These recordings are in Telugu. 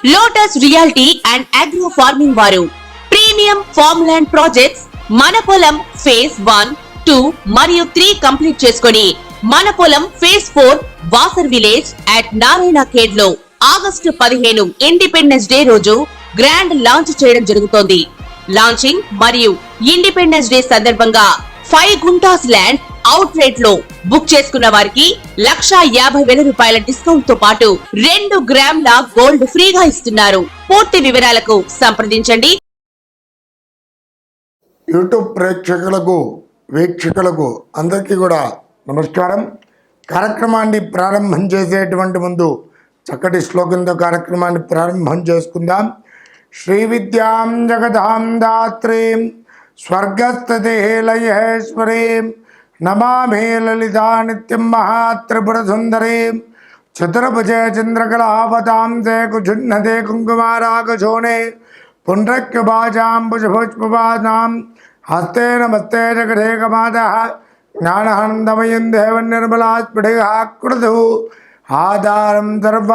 Lotus reality and agro farming వారు ప్రీమియం ఫార్మ్ ల్యాండ్ ప్రాజెక్ట్స్ మన పొలం ఫేజ్ 1, 2 మరియు 3 కంప్లీట్ చేసుకొని మన పొలం phase 4 Wasar village at Narayana Khed లో ఆగస్టు 15 ఇండిపెండెన్స్ డే రోజు గ్రాండ్ లాంచ్ చేయడం జరుగుతోంది. లాంచింగ్ మరియు ఇండిపెండెన్స్ డే సందర్భంగా 5 గుంటాస్ ల్యాండ్ అవుట్ రేట్ లో బుక్ చేసుకున్న వారికి 1,50,000 రూపాయల డిస్కౌంట్ తో పాటు 2 గ్రాముల గోల్డ్ ఫ్రీగా ఇస్తున్నారు. పూర్తి వివరాలకు సంప్రదించండి. యూట్యూబ్ వీక్షకులకు అందరికీ కూడా నమస్కారం. కార్యక్రమాన్ని ప్రారంభం చేసేటువంటి ముందు చక్కటి శ్లోకంతో కార్యక్రమాన్ని ప్రారంభం చేసుకుందాం. శ్రీ విద్యాం జగదాం దాత్రీం స్వర్గస్థితిలయేశ్వరీం నమామి లలితా నిత్యం మహాత్రిపుర సుందరీం చతుర్భుజే చంద్రకళావతాంసే కుజున్నతే కుంకుమారాగశోణే పుండ్రక్యుభాజాంబుజపుష్పపాదాం హస్తే నమస్తే జగదేకమాతః జ్ఞానానందమయం దేవం నిర్మలాస్ఫటికాకృతు ఆధారం సర్వ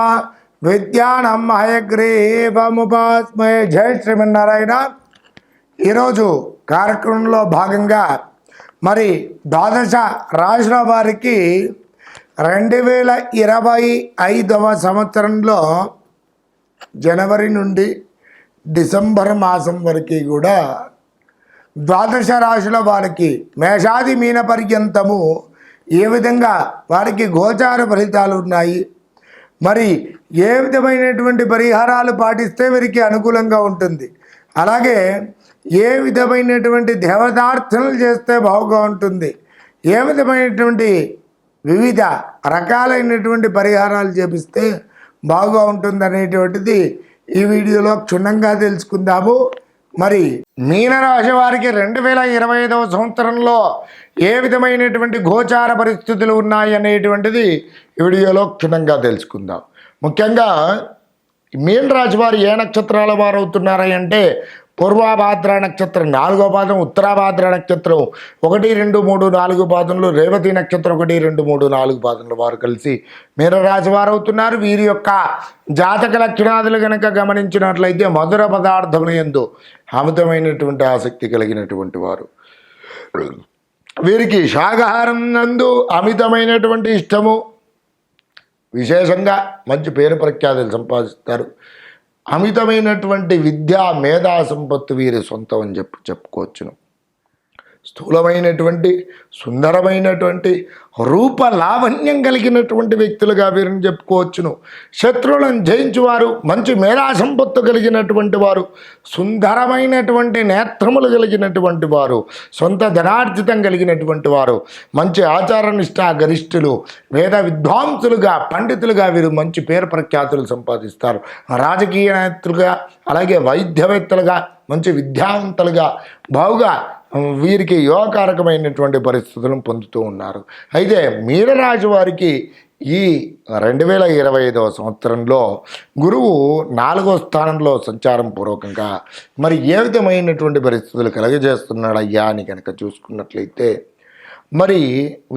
విద్యానం హయగ్రీవముపాస్మయే. జై శ్రీమన్నారాయణ. ఈరోజు కార్యక్రమంలో భాగంగా మరి ద్వాదశ రాశుల వారికి 2025వ సంవత్సరంలో జనవరి నుండి డిసెంబర్ మాసం వరకు కూడా ద్వాదశ రాశుల వారికి మేషాది మీన పర్యంతము ఏ విధంగా వారికి గోచార ఫలితాలు ఉన్నాయి, మరి ఏ విధమైనటువంటి పరిహారాలు పాటిస్తే వీరికి అనుకూలంగా ఉంటుంది, అలాగే ఏ విధమైనటువంటి దేవతార్థనలు చేస్తే బాగుగా ఉంటుంది, ఏ విధమైనటువంటి వివిధ రకాలైనటువంటి పరిహారాలు చేపిస్తే బాగుగా ఉంటుంది అనేటువంటిది ఈ వీడియోలో క్షుణ్ణంగా తెలుసుకుందాము. మరి మీనరాశి వారికి 2025వ సంవత్సరంలో ఏ విధమైనటువంటి గోచార పరిస్థితులు ఉన్నాయి అనేటువంటిది ఈ వీడియోలో క్షుణ్ణంగా తెలుసుకుందాం. ముఖ్యంగా మీనరాశి వారు ఏ నక్షత్రాల వారు అవుతున్నారా అంటే పూర్వభాద్ర నక్షత్రం 4వ పాదం, ఉత్తరాభాద్ర నక్షత్రం 1, 2, 3, 4 పాదంలో, రేవతి నక్షత్రం 1, 2, 3, 4 పాదంలో వారు కలిసి మీనరాశి వారు అవుతున్నారు. వీరి యొక్క జాతక లక్షణాదులు కనుక గమనించినట్లయితే మధుర పదార్థముల యందు అమితమైనటువంటి ఆసక్తి కలిగినటువంటి వారు. వీరికి శాకాహారం నందు అమితమైనటువంటి ఇష్టము, విశేషంగా మంచి పేరు ప్రఖ్యాతులు సంపాదిస్తారు. అమితమైనటువంటి విద్యా మేధా సంపత్తు వీరి సొంతం అని చెప్పుకోవచ్చును. స్థూలమైనటువంటి సుందరమైనటువంటి రూప లావణ్యం కలిగినటువంటి వ్యక్తులుగా వీరిని చెప్పుకోవచ్చును. శత్రువులను జయించువారు, మంచి మేధా సంపత్తు కలిగినటువంటి వారు, సుందరమైనటువంటి నేత్రములు కలిగినటువంటి వారు, సొంత ధనార్జితం కలిగినటువంటి వారు, మంచి ఆచారనిష్ట గరిష్ఠులు, వేద విద్వాంసులుగా పండితులుగా వీరు మంచి పేరు ప్రఖ్యాతులు సంపాదిస్తారు. రాజకీయ నేతలుగా, అలాగే వైద్యవేత్తలుగా, మంచి విద్యావంతులుగా బాగుగా వీరికి యోగకారకమైనటువంటి పరిస్థితులను పొందుతూ ఉన్నారు. అయితే మీనరాశి వారికి ఈ 2025వ సంవత్సరంలో గురువు 4వ స్థానంలో సంచారం పూర్వకంగా మరి ఏ విధమైనటువంటి పరిస్థితులు కలగజేస్తున్నాడయ్యా అని కనుక చూసుకున్నట్లయితే మరి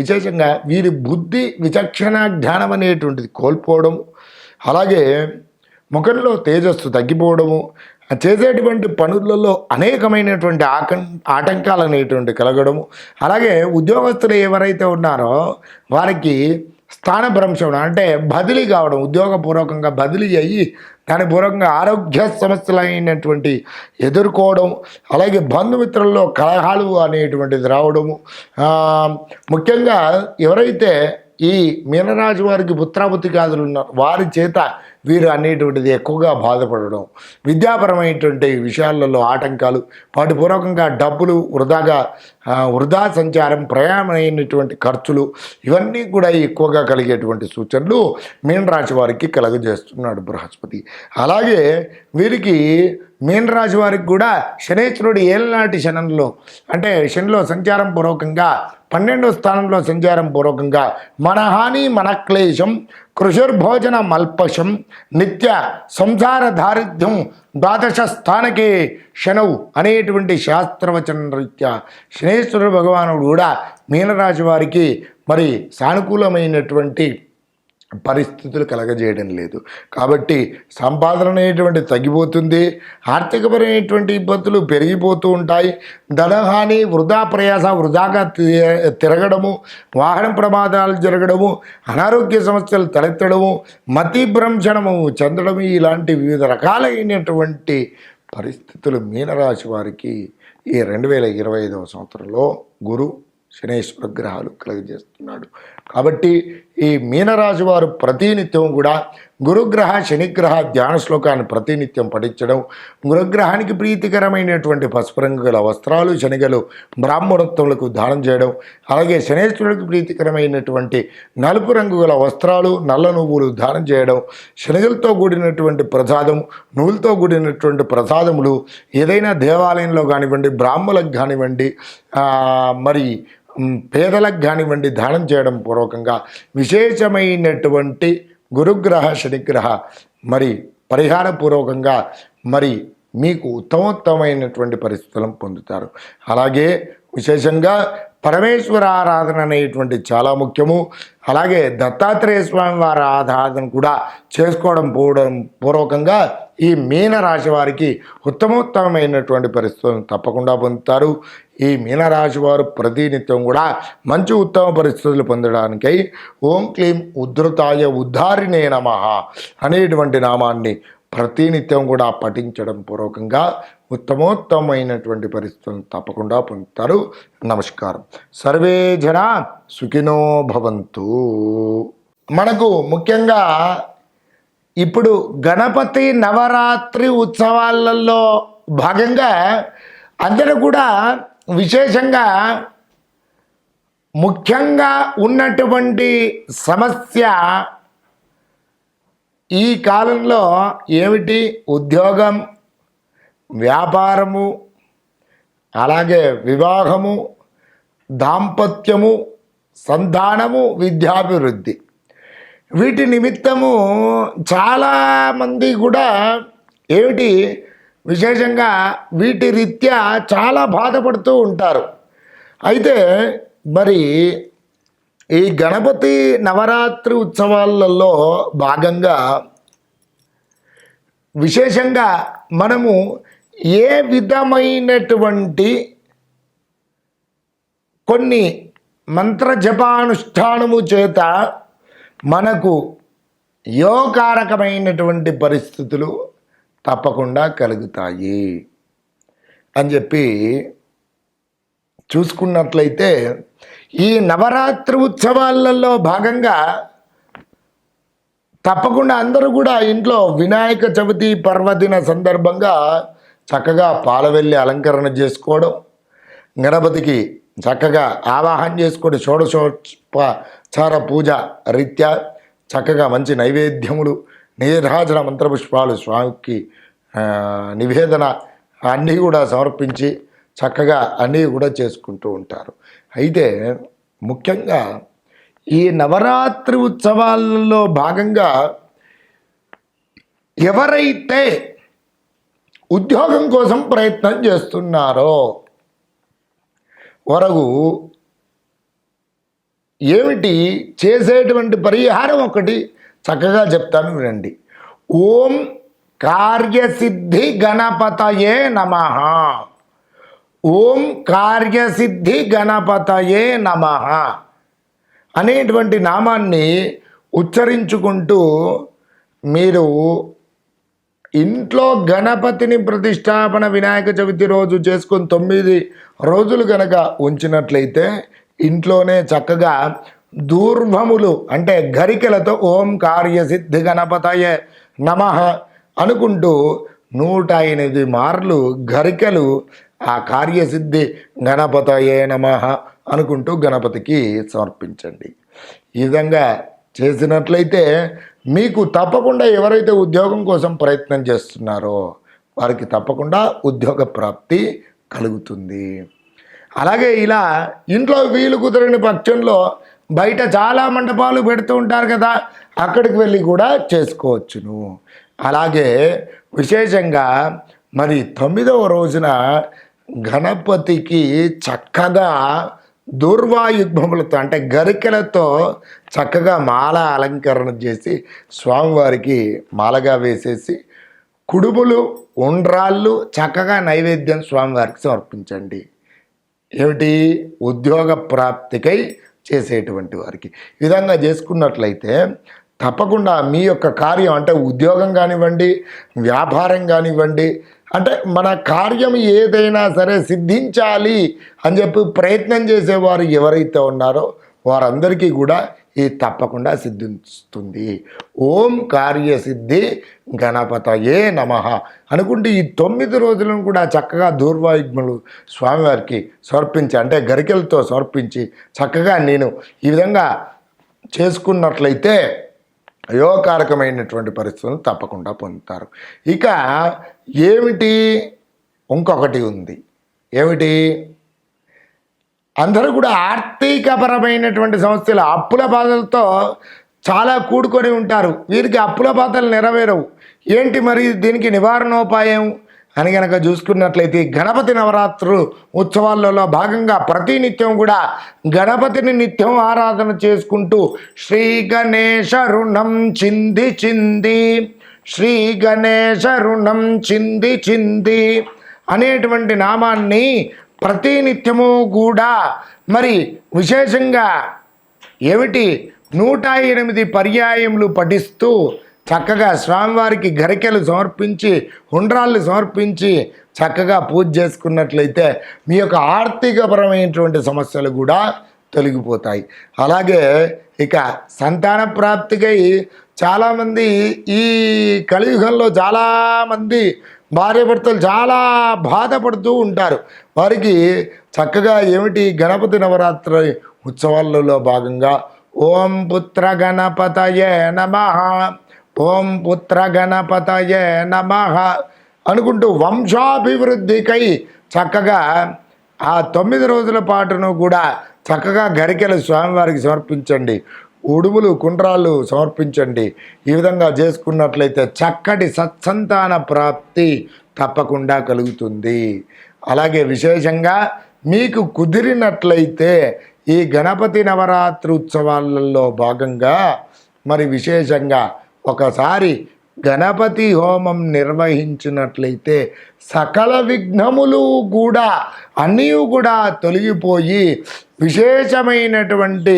విశేషంగా వీరి బుద్ధి విచక్షణ జ్ఞానం అనేటువంటిది కోల్పోవడం, అలాగే ముఖంలో తేజస్సు తగ్గిపోవడము, చేసేటువంటి పనులలో అనేకమైనటువంటి ఆటంకాలు అనేటువంటి కలగడము, అలాగే ఉద్యోగస్తులు ఎవరైతే ఉన్నారో వారికి స్థానభ్రంశం అంటే బదిలీ కావడం, ఉద్యోగపూర్వకంగా బదిలీ అయ్యి దాని పూర్వకంగా ఆరోగ్య సమస్యలైనటువంటి ఎదుర్కోవడం, అలాగే బంధుమిత్రుల్లో కలహాలు అనేటువంటిది రావడము, ముఖ్యంగా ఎవరైతే ఈ మీనరాశి వారికి పుత్రాపుత్రికాదులు ఉన్నారు వారి చేత వీరు అనేటువంటిది ఎక్కువగా బాధపడడం, విద్యాపరమైనటువంటి విషయాలలో ఆటంకాలు, వాటి పూర్వకంగా డబ్బులు వృధా సంచారం, ప్రయాణమైనటువంటి ఖర్చులు, ఇవన్నీ కూడా ఎక్కువగా కలిగేటువంటి సూచనలు మీనరాశి వారికి కలగజేస్తున్నాడు బృహస్పతి. అలాగే వీరికి మీనరాశి వారికి కూడా శనేశ్వరుడు ఏలనాటి శనంలో అంటే శనిలో సంచారం పూర్వకంగా 12వ స్థానంలో సంచారం పూర్వకంగా మనహాని మనక్లేశం కృషుర్భోజన మల్పశం నిత్య సంసార దారిద్ర్యం ద్వాదశ స్థానకే శనవు అనేటువంటి శాస్త్రవచన రీత్యా శనేశ్వర భగవానుడు కూడా మీనరాశి వారికి మరి సానుకూలమైనటువంటి పరిస్థితులు కలగజేయడం లేదు. కాబట్టి సంపాదన అనేటువంటి తగ్గిపోతుంది, ఆర్థికపరమైనటువంటి ఇబ్బందులు పెరిగిపోతూ ఉంటాయి. ధనహాని, వృధా ప్రయాస, వృధాగా తిరగడము, వాహన ప్రమాదాలు జరగడము, అనారోగ్య సమస్యలు తలెత్తడము, మతిభ్రంశనము చెందడము, ఇలాంటి వివిధ రకాలైనటువంటి పరిస్థితులు మీనరాశి వారికి ఈ 2025వ సంవత్సరంలో గురు శనేశ్వర గ్రహాలు కలుగజేస్తున్నాడు. కాబట్టి ఈ మీనరాశి వారు ప్రతినిత్యం కూడా గురుగ్రహ శనిగ్రహ ధ్యాన శ్లోకాన్ని ప్రతినిత్యం పఠించడం, గురుగ్రహానికి ప్రీతికరమైనటువంటి పసుపు రంగు గల వస్త్రాలు శనిగలు బ్రాహ్మణోత్తములకు దానం చేయడం, అలాగే శనేశ్వరుడికి ప్రీతికరమైనటువంటి నలుపు రంగు గల వస్త్రాలు నల్ల నువ్వులు దానం చేయడం, శనగలతో కూడినటువంటి ప్రసాదం, నువ్వులతో కూడినటువంటి ప్రసాదములు ఏదైనా దేవాలయంలో కానివ్వండి, బ్రాహ్మణులకు కానివ్వండి, మరి పేదలకు కానివ్వండి దానం చేయడం పూర్వకంగా విశేషమైనటువంటి గురుగ్రహ శనిగ్రహ మరి పరిహారపూర్వకంగా మరి మీకు ఉత్తమోత్తమైనటువంటి పరిస్థితులను పొందుతారు. అలాగే విశేషంగా పరమేశ్వర ఆరాధన అనేటువంటి చాలా ముఖ్యము. అలాగే దత్తాత్రేయ స్వామి వారి ఆరాధన కూడా చేసుకోవడం పూర్వకంగా ఈ మీనరాశి వారికి ఉత్తమోత్తమైనటువంటి పరిస్థితులను తప్పకుండా పొందుతారు. ఈ మీనరాశి వారు ప్రతినిత్యం కూడా మంచి ఉత్తమ పరిస్థితులు పొందడానికై ఓం క్లీం ఉద్ధృతాయ ఉద్ధారిణే నమః అనేటువంటి నామాన్ని ప్రతినిత్యం కూడా పఠించడం పూర్వకంగా ఉత్తమోత్తమైనటువంటి పరిస్థితులను తప్పకుండా పొందుతారు. నమస్కారం. సర్వే జన సుఖినో భవంతు. మనకు ముఖ్యంగా ఇప్పుడు గణపతి నవరాత్రి ఉత్సవాలలో భాగంగా అందరూ కూడా విశేషంగా ముఖ్యంగా ఉన్నటువంటి సమస్య ఈ కాలంలో ఏమిటి? ఉద్యోగం, వ్యాపారము, అలాగే వివాహము, దాంపత్యము, సంతానము, విద్యాభివృద్ధి. వీటి నిమిత్తము చాలామంది కూడా ఏమిటి విశేషంగా వీటి రీత్యా చాలా బాధపడుతూ ఉంటారు. అయితే మరి ఈ గణపతి నవరాత్రి ఉత్సవాలలో భాగంగా విశేషంగా మనము ఏ విధమైనటువంటి కొన్ని మంత్ర జపానుష్ఠానము చేత మనకు యోగకారకమైనటువంటి పరిస్థితులు తప్పకుండా కలుగుతాయి అని చెప్పి చూసుకున్నట్లయితే ఈ నవరాత్రి ఉత్సవాలలో భాగంగా తప్పకుండా అందరూ కూడా ఇంట్లో వినాయక చవితి పర్వదిన సందర్భంగా చక్కగా పాలవెల్లి అలంకరణ చేసుకోవడం, గణపతికి చక్కగా ఆవాహన చేసుకొని షోడశోపచార పూజ రీత్యా చక్కగా మంచి నైవేద్యములు, నీరాజన మంత్రపుష్పాలు స్వామికి నివేదన అన్నీ కూడా సమర్పించి చక్కగా అన్నీ కూడా చేసుకుంటూ ఉంటారు. అయితే ముఖ్యంగా ఈ నవరాత్రి ఉత్సవాలలో భాగంగా ఎవరైతే ఉద్యోగం కోసం ప్రయత్నం చేస్తున్నారో వరకు ఏమిటి చేసేటువంటి పరిహారం ఒకటి చక్కగా చెప్తాను వినండి. ఓం కార్యసిద్ధి గణపతయే నమః. ఓం కార్యసిద్ధి గణపతయే నమః అనేటువంటి నామాన్ని ఉచ్చరించుకుంటూ మీరు ఇంట్లో గణపతిని ప్రతిష్టాపన వినాయక చవితి రోజు చేసుకొని 9 రోజులు కనుక ఉంచినట్లయితే ఇంట్లోనే చక్కగా దూర్వములు అంటే గరికెలతో ఓం కార్యసిద్ధి గణపతయే నమః అనుకుంటూ 108 మార్లు గరికెలు ఆ కార్యసిద్ధి గణపతయే నమః అనుకుంటూ గణపతికి సమర్పించండి. ఈ విధంగా చేసినట్లయితే మీకు తప్పకుండా ఎవరైతే ఉద్యోగం కోసం ప్రయత్నం చేస్తున్నారో వారికి తప్పకుండా ఉద్యోగ ప్రాప్తి కలుగుతుంది. అలాగే ఇలా ఇంట్లో వీలు కుదరని పక్షంలో బయట చాలా మండపాలు పెడుతూ ఉంటారు కదా, అక్కడికి వెళ్ళి కూడా చేసుకోవచ్చును. అలాగే విశేషంగా మరి 9వ రోజున గణపతికి చక్కగా దూర్వాయుగ్మములతో అంటే గరికెలతో చక్కగా మాల అలంకరణ చేసి స్వామివారికి మాలగా వేసేసి కుడుములు ఉండ్రాళ్ళు చక్కగా నైవేద్యం స్వామివారికి సమర్పించండి. ఏమిటి? ఉద్యోగ ప్రాప్తికై చేసేటువంటి వారికి ఈ విధంగా చేసుకున్నట్లయితే తప్పకుండా మీ యొక్క కార్యం అంటే ఉద్యోగం కానివ్వండి, వ్యాపారం కానివ్వండి, అంటే మన కార్యం ఏదైనా సరే సిద్ధించాలి అని చెప్పి ప్రయత్నం చేసేవారు ఎవరైతే ఉన్నారో వారందరికీ కూడా ఇది తప్పకుండా సిద్ధిస్తుంది. ఓం కార్యసిద్ధి గణపతయే నమః అనుకుంటే ఈ 9 రోజులను కూడా చక్కగా దూర్వాయుగ్మలు స్వామివారికి సమర్పించి అంటే గరికెలతో సమర్పించి చక్కగా నేను ఈ విధంగా చేసుకున్నట్లయితే యోగకారకమైనటువంటి పరిస్థితులను తప్పకుండా పొందుతారు. ఇక ఏమిటి? ఇంకొకటి ఉంది. ఏమిటి? అందరూ కూడా ఆర్థికపరమైనటువంటి సమస్యలు అప్పుల బాధలతో చాలా కూడుకొని ఉంటారు. వీరికి అప్పుల బాధలు నెరవేరవు. ఏంటి మరి దీనికి నివారణోపాయం అని కనుక చూసుకున్నట్లయితే గణపతి నవరాత్రులు ఉత్సవాలలో భాగంగా ప్రతినిత్యం కూడా గణపతిని నిత్యం ఆరాధన చేసుకుంటూ శ్రీ గణేశ రుణం చింది చింది, శ్రీ గణేశ రుణం చింది చింది అనేటువంటి నామాన్ని ప్రతినిత్యము కూడా మరి విశేషంగా ఏమిటి 108 పర్యాయములు పఠిస్తూ చక్కగా స్వామివారికి గరికెలు సమర్పించి ఉండ్రాళ్ళు సమర్పించి చక్కగా పూజ చేసుకున్నట్లయితే మీ యొక్క ఆర్థికపరమైనటువంటి సమస్యలు కూడా తొలగిపోతాయి. అలాగే ఇక సంతాన ప్రాప్తికై చాలామంది ఈ కలియుగంలో చాలామంది భార్యాభర్తలు చాలా బాధపడుతూ ఉంటారు. వారికి చక్కగా ఏమిటి గణపతి నవరాత్రి ఉత్సవాలలో భాగంగా ఓం పుత్ర గణపతయే నమః, ఓం పుత్ర గణపతయే నమః అనుకుంటూ వంశాభివృద్ధికై చక్కగా ఆ 9 రోజుల పాటును కూడా చక్కగా గరికెలు స్వామివారికి సమర్పించండి, ఉడుములు కుండ్రాళ్ళు సమర్పించండి. ఈ విధంగా చేసుకున్నట్లయితే చక్కటి సత్సంతాన ప్రాప్తి తప్పకుండా కలుగుతుంది. అలాగే విశేషంగా మీకు కుదిరినట్లయితే ఈ గణపతి నవరాత్రి ఉత్సవాలలో భాగంగా మరి విశేషంగా ఒకసారి గణపతి హోమం నిర్వహించినట్లయితే సకల విఘ్నములు కూడా అన్నీ కూడా తొలగిపోయి విశేషమైనటువంటి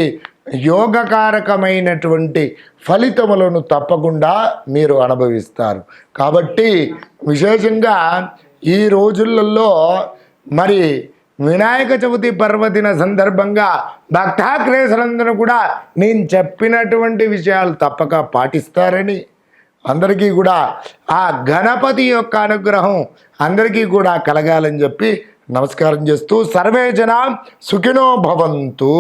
యోగకారకమైనటువంటి ఫలితములను తప్పకుండా మీరు అనుభవిస్తారు. కాబట్టి విశేషంగా ఈ రోజులలో మరి వినాయక చవితి పర్వదిన సందర్భంగా భక్తాగ్రేసరందరూ కూడా నేను చెప్పినటువంటి విషయాలు తప్పక పాటిస్తారని అందరికీ కూడా ఆ గణపతి యొక్క అనుగ్రహం అందరికీ కూడా కలగాలని చెప్పి నమస్కారం చేస్తూ సర్వే జన సుఖినో భవంతు.